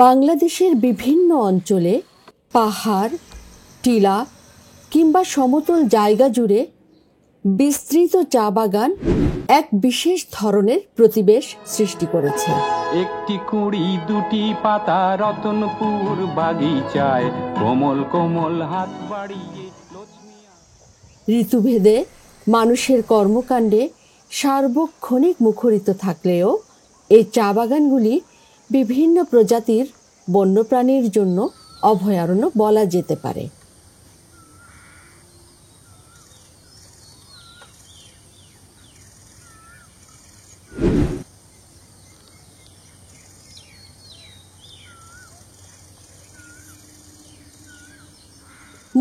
বাংলাদেশের বিভিন্ন অঞ্চলে পাহাড়, টিলা কিংবা সমতল জায়গা জুড়ে বিস্তৃত চা বাগান এক বিশেষ ধরনের প্রতিবেশ সৃষ্টি করেছে। একটি কুঁড়ি দুটি পাতা রতনপুর বাগিচায় কোমল কোমল হাত বাড়িয়ে। ঋতুভেদে মানুষের কর্মকাণ্ডে সার্বক্ষণিক মুখরিত থাকলেও এই চা বাগানগুলি বিভিন্ন প্রজাতির বন্যপ্রাণীর জন্য অভয়ারণ্য বলা যেতে পারে।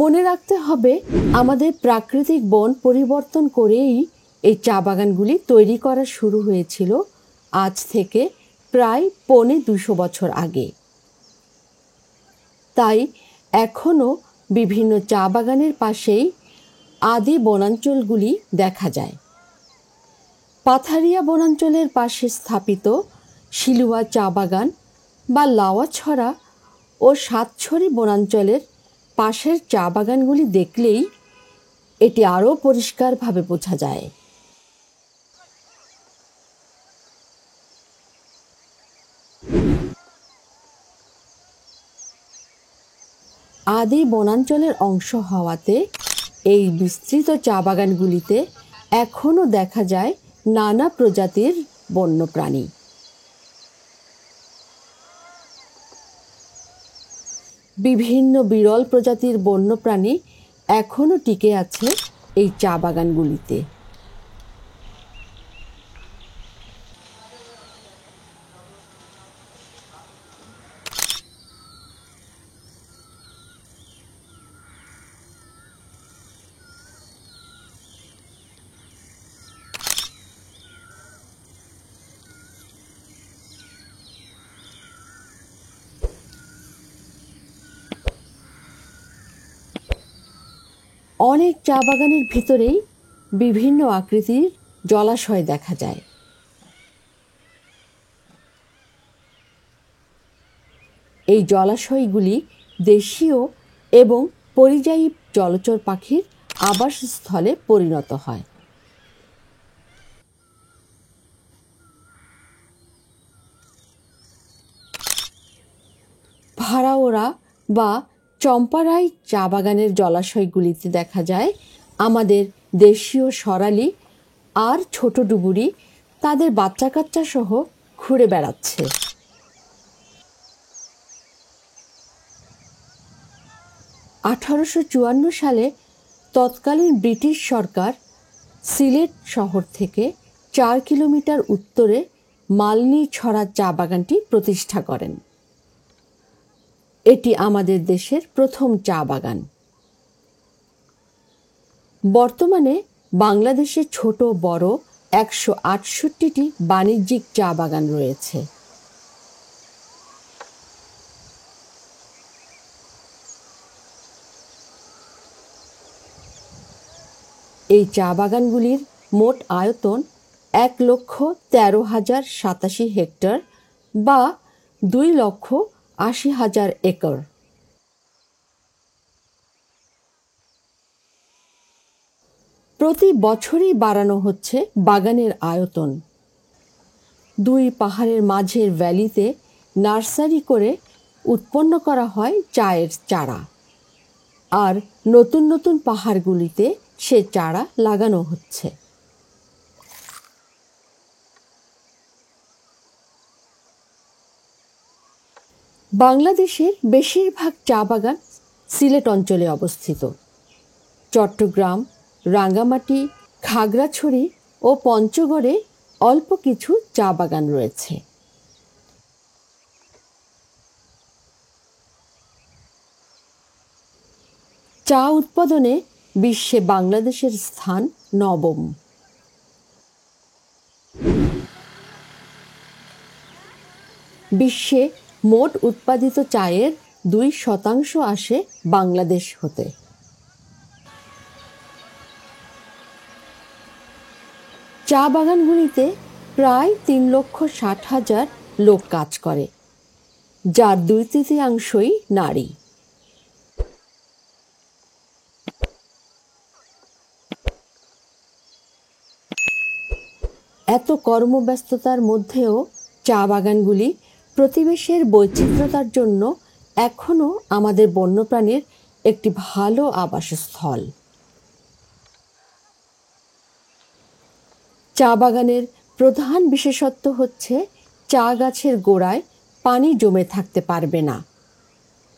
মনে রাখতে হবে, আমাদের প্রাকৃতিক বন পরিবর্তন করেই এই চা বাগানগুলি তৈরি করা শুরু হয়েছিল আজ থেকে প্রায় ২৫০ বছর আগে। তাই এখনও বিভিন্ন চা বাগানের পাশেই আদি বনাঞ্চলগুলি দেখা যায়। পাথারিয়া বনাঞ্চলের পাশে স্থাপিত শিলুয়া চা বাগান বা লাওয়াছড়া ও সাতছড়ি বনাঞ্চলের পাশের চা বাগানগুলি দেখলেই এটি আরও পরিষ্কারভাবে বোঝা যায়। আদি বনাঞ্চলের অংশ হওয়াতে এই বিস্তৃত চা বাগানগুলিতে এখনও দেখা যায় নানা প্রজাতির বন্যপ্রাণী। বিভিন্ন বিরল প্রজাতির বন্যপ্রাণী এখনও টিকে আছে এই চা বাগানগুলিতে। অনেক চা বাগানের ভিতরেই বিভিন্ন আকৃতির জলাশয় দেখা যায়। এই জলাশয়গুলি দেশীয় এবং পরিযায়ী জলচর পাখির আবাসস্থলে পরিণত হয়। ভাড়াওরা বা চম্পারাই চা বাগানের জলাশয়গুলিতে দেখা যায় আমাদের দেশীয় সরালি আর ছোট ডুবুরি তাদের বাচ্চা কাচ্চা সহ ঘুরে বেড়াচ্ছে। 1854 সালে তৎকালীন ব্রিটিশ সরকার সিলেট শহর থেকে 4 কিলোমিটার উত্তরে মালনীছড়া চা বাগানটি প্রতিষ্ঠা করেন। এটি আমাদের দেশের প্রথম চা বাগান। বর্তমানে বাংলাদেশে ছোট বড় 168টি বাণিজ্যিক চা বাগান রয়েছে। এই চা বাগানগুলির মোট আয়তন 1,13,087 হেক্টর বা 2,80,000 একর। প্রতি বছরই বাড়ানো হচ্ছে বাগানের আয়তন। 2 পাহাড়ের মাঝের ভ্যালিতে নার্সারি করে উৎপন্ন করা হয় চায়ের চারা, আর নতুন নতুন পাহাড়গুলিতে সে চারা লাগানো হচ্ছে। বাংলাদেশের বেশিরভাগ চা বাগান সিলেট অঞ্চলে অবস্থিত। চট্টগ্রাম, রাঙ্গামাটি, খাগড়াছড়ি ও পঞ্চগড়ে অল্প কিছু চা বাগান রয়েছে। চা উৎপাদনে বিশ্বে বাংলাদেশের স্থান নবম। বিশ্বে মোট উৎপাদিত চায়ের 2% আসে বাংলাদেশ হতে। চা বাগানগুলিতে প্রায় 3,60,000 লোক কাজ করে। যার 2/3 নারী। এত কর্মব্যস্ততার মধ্যেও চা বাগানগুলি প্রতিবেশের বৈচিত্র্যতার জন্য এখনও আমাদের বন্যপ্রাণীর একটি ভালো আবাসস্থল। চা বাগানের প্রধান বিশেষত্ব হচ্ছে চা গাছের গোড়ায় পানি জমে থাকতে পারবে না,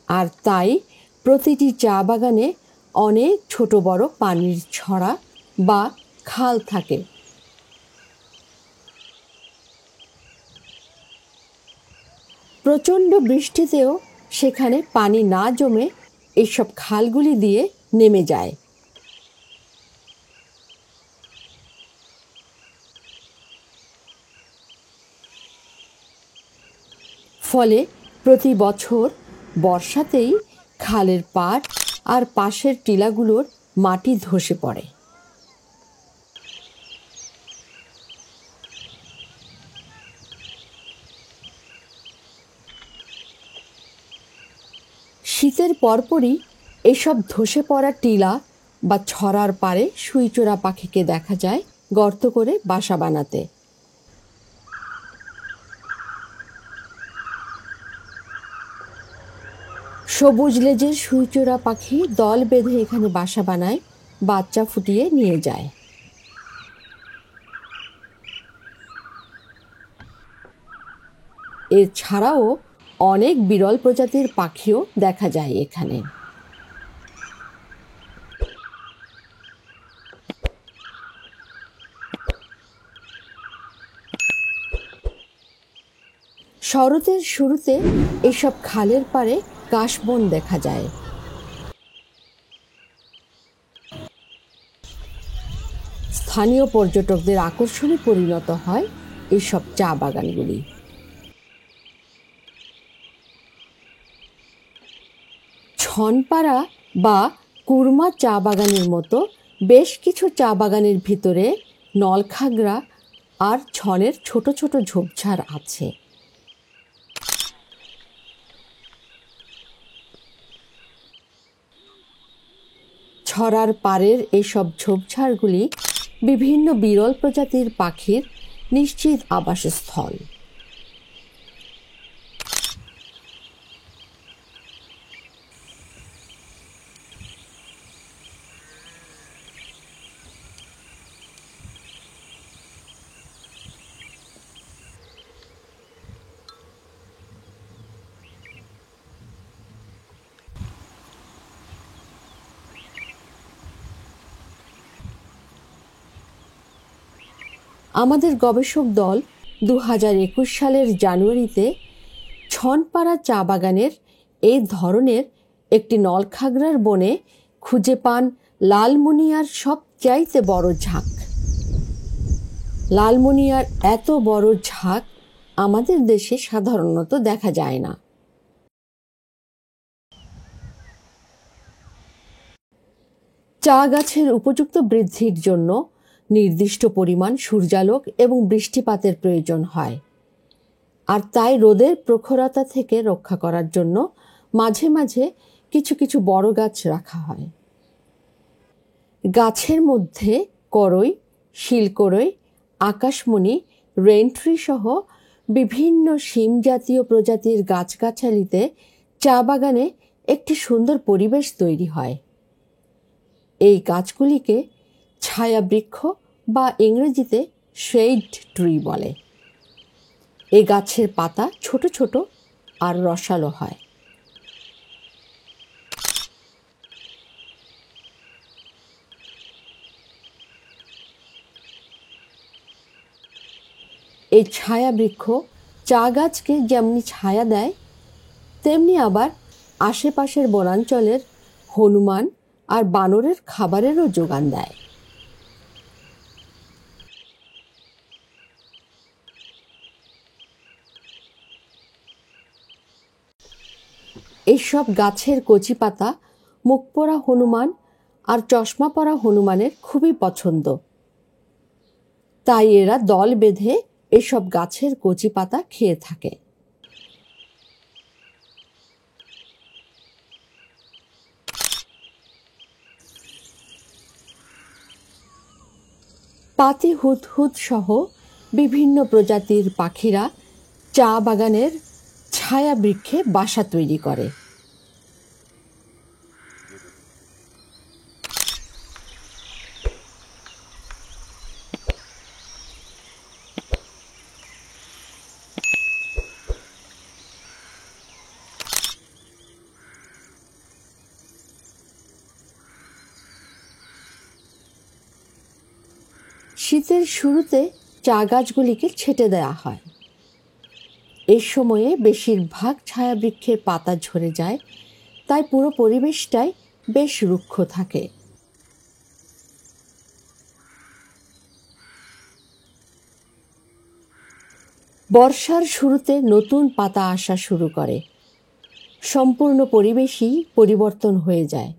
আর তাই প্রতিটি চা বাগানে অনেক ছোট বড় পানির ছড়া বা খাল থাকে। প্রচণ্ড বৃষ্টিতেও সেখানে পানি না জমে এইসব খালগুলি দিয়ে নেমে যায়। ফলে প্রতি বছর বর্ষাতেই খালের পাড় আর পাশের টিলাগুলোর মাটি ধসে পড়ে। শীতের পরপরই এসব ধসে পড়া টিলা বা ছড়ার পাড়ে সুইচোরা পাখিকে দেখা যায় গর্ত করে বাসা বানাতে। সবুজ লেজের সুইচোরা পাখি দল বেঁধে এখানে বাসা বানায়, বাচ্চা ফুটিয়ে নিয়ে যায়। এছাড়াও অনেক বিরল প্রজাতির পাখিও দেখা যায় এখানে। শরতের শুরুতে এসব খালের পাড়ে কাশবন দেখা যায়। স্থানীয় পর্যটকদের আকর্ষণে পরিণত হয় এসব চা বাগানগুলি। ছনপাড়া বা কুরমা চা বাগানের মতো বেশ কিছু চা বাগানের ভিতরে নলখাগড়া আর ছনের ছোট ছোট ঝোপঝাড় আছে। ছড়ার পাড়ের এসব ঝোপঝাড়গুলি বিভিন্ন বিরল প্রজাতির পাখির নিশ্চিত আবাসস্থল। আমাদের গবেষক দল 2021 সালের জানুয়ারিতে ছনপাড়া চা বাগানের এই ধরনের একটি নলখাগড়ার বনে খুঁজে পান লালমনিয়ার সবচাইতে বড় ঝাঁক। লালমনিয়ার এত বড় ঝাঁক আমাদের দেশে সাধারণত দেখা যায় না। চা গাছের উপযুক্ত বৃদ্ধির জন্য নির্দিষ্ট পরিমাণ সূর্যালোক এবং বৃষ্টিপাতের প্রয়োজন হয়, আর তাই রোদের প্রখরতা থেকে রক্ষা করার জন্য মাঝে মাঝে কিছু কিছু বড় গাছ রাখা হয়। গাছের মধ্যে করই, শিলকরই, আকাশমণি, রেইনট্রি সহ বিভিন্ন শিম জাতীয় প্রজাতির গাছগাছালিতে চা বাগানে একটি সুন্দর পরিবেশ তৈরি হয়। এই গাছগুলিকে ছায়া বৃক্ষ বা ইংরেজিতে শেড ট্রি বলে। এই গাছের পাতা ছোট ছোট আর রসালো হয়। এই ছায়া বৃক্ষ চা গাছকে যেমনি ছায়া দেয়, তেমনি আবার আশেপাশের বনাঞ্চলের হনুমান আর বানরের খাবারেরও যোগান দেয়। এইসব গাছের কচি পাতা মুখ পোড়া হনুমান আর চশমা পরা হনুমানের খুবই পছন্দ, তাই এরা দল বেঁধে এসব গাছের কচি পাতা খেয়ে থাকে। পাতি হুদহুদ সহ বিভিন্ন প্রজাতির পাখিরা চা বাগানের ছায়া বৃক্ষে বাসা তৈরি করে। শীতের শুরুতে চা গাছগুলিকে ছেঁটে দেওয়া হয়। এই সময়ে বেশিরভাগ ছায়াবৃক্ষের পাতা ঝরে যায়, তাই পুরো পরিবেশটাই বেশ রুক্ষ থাকে। বর্ষার শুরুতে নতুন পাতা আসা শুরু করে, সম্পূর্ণ পরিবেশই পরিবর্তন হয়ে যায়।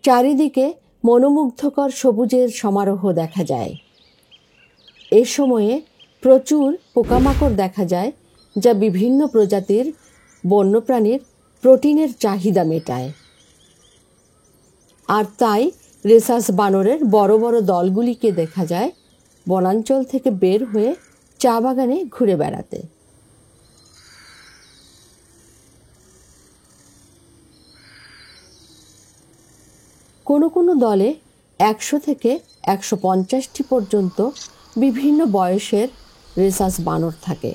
চারিদিকে মনোমুগ্ধকর সবুজের সমারোহ দেখা যায়। এ সময়ে প্রচুর পোকামাকড় দেখা যায়, যা বিভিন্ন প্রজাতির বন্যপ্রাণীর প্রোটিনের চাহিদা মেটায়। আর তাই রেসাস বানরের বড় বড় দলগুলিকে দেখা যায় বনাঞ্চল থেকে বের হয়ে চা বাগানে ঘুরে বেড়াতে। কোনো কোনো দলে 100 থেকে 150টি পর্যন্ত বিভিন্ন বয়সের রেসাস বানর থাকে।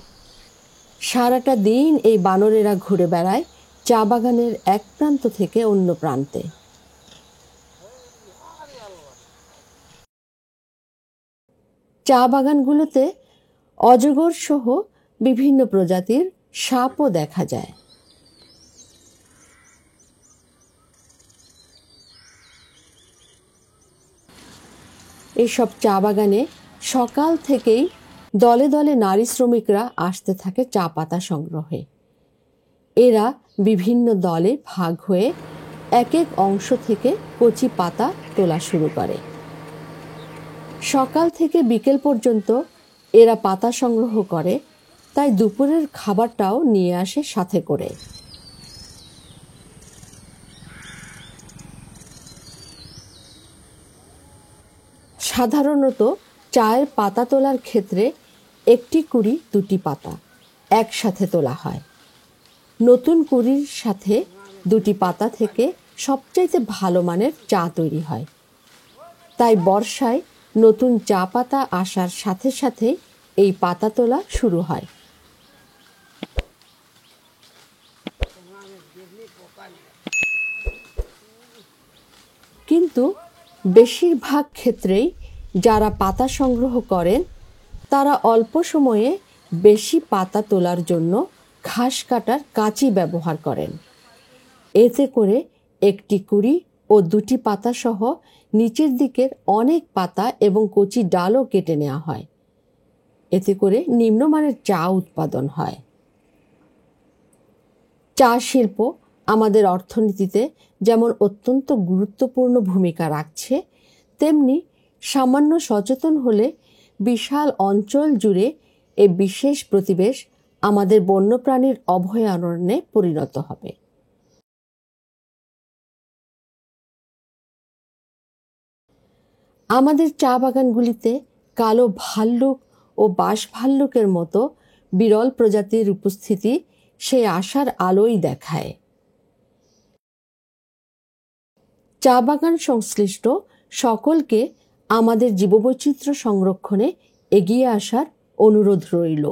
সারাটা দিন এই বানরেরা ঘুরে বেড়ায় চা বাগানের এক প্রান্ত থেকে অন্য প্রান্তে। চা বাগানগুলোতে অজগর সহ বিভিন্ন প্রজাতির সাপও দেখা যায়। এসব চা বাগানে সকাল থেকেই দলে দলে নারী শ্রমিকরা আসতে থাকে চা পাতা সংগ্রহে। এরা বিভিন্ন দলে ভাগ হয়ে এক এক অংশ থেকে কচি পাতা তোলা শুরু করে। সকাল থেকে বিকেল পর্যন্ত এরা পাতা সংগ্রহ করে, তাই দুপুরের খাবারটাও নিয়ে আসে সাথে করে। সাধারণত চায়ের পাতা তোলার ক্ষেত্রে একটি কুড়ি দুটি পাতা একসাথে তোলা হয়। নতুন কুড়ির সাথে দুটি পাতা থেকে সবচাইতে ভালো মানের চা তৈরি হয়। তাই বর্ষায় নতুন চা পাতা আসার সাথে সাথে এই পাতা তোলা শুরু হয়। কিন্তু বেশিরভাগ ক্ষেত্রেই যারা পাতা সংগ্রহ করেন তারা অল্প সময়ে বেশি পাতা তোলার জন্য ঘাস কাটার কাঁচি ব্যবহার করেন। এতে করে একটি কুড়ি ও দুটি পাতা সহ নিচের দিকের অনেক পাতা এবং কচি ডালও কেটে নেওয়া হয়। এতে করে নিম্নমানের চা উৎপাদন হয়। চা শিল্প আমাদের অর্থনীতিতে যেমন অত্যন্ত গুরুত্বপূর্ণ ভূমিকা রাখছে, তেমনি সামান্য সচেতন হলে বিশাল অঞ্চল জুড়ে এ বিশেষ প্রতিবেশ আমাদের বন্যপ্রাণীর অভয়ারণ্যে পরিণত হবে। আমাদের চা বাগানগুলিতে কালো ভাল্লুক ও বাঁশ ভাল্লুকের মতো বিরল প্রজাতির উপস্থিতি সেই আশার আলোই দেখায়। চা বাগান সংশ্লিষ্ট সকলকে আমাদের জীববৈচিত্র্য সংরক্ষণে এগিয়ে আসার অনুরোধ রইল।